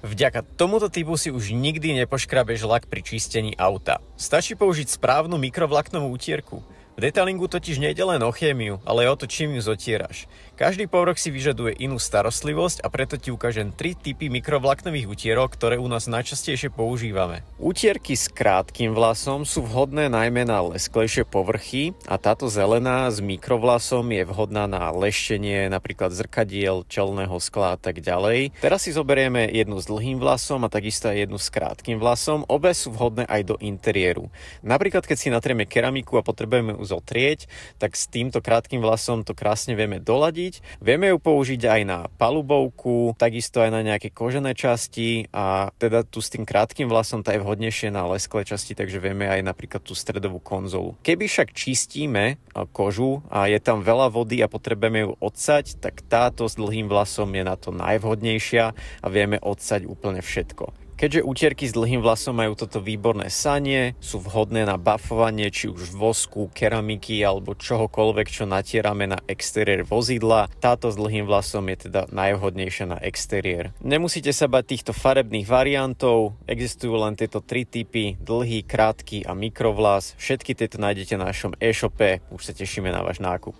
Vďaka tomuto typu si už nikdy nepoškrabeš lak pri čistení auta. Stačí použiť správnu mikrovlaknovú utierku. V detailingu totiž nejde len o chémiu, ale aj o to, čím ju zotieraš. Každý povrch si vyžaduje inú starostlivosť a preto ti ukážem 3 typy mikrovlaknových utierok, ktoré u nás najčastejšie používame. Utierky s krátkym vlasom sú vhodné najmä na lesklejšie povrchy a táto zelená s mikrovlasom je vhodná na leštenie napríklad zrkadiel, čelného skla a tak ďalej. Teraz si zoberieme jednu s dlhým vlasom a takisto aj jednu s krátkym vlasom. Obe sú vhodné aj do interiéru. Napríklad keď si natrieme keramiku a potrebujeme ju zotrieť, tak s týmto krátkym vlasom to krásne vieme doladiť. Vieme ju použiť aj na palubovku, takisto aj na nejaké kožené časti a teda tu s tým krátkym vlasom tá je vhodnejšie na lesklé časti, takže vieme aj napríklad tú stredovú konzolu. Keby však čistíme kožu a je tam veľa vody a potrebujeme ju odsať, tak táto s dlhým vlasom je na to najvhodnejšia a vieme odsať úplne všetko. Keďže utierky s dlhým vlasom majú toto výborné sanie, sú vhodné na bafovanie či už vosku, keramiky alebo čohokoľvek, čo natierame na exteriér vozidla. Táto s dlhým vlasom je teda najvhodnejšia na exteriér. Nemusíte sa bať týchto farebných variantov, existujú len tieto 3 typy, dlhý, krátky a mikrovlas. Všetky tieto nájdete na našom e-shope, už sa tešíme na váš nákup.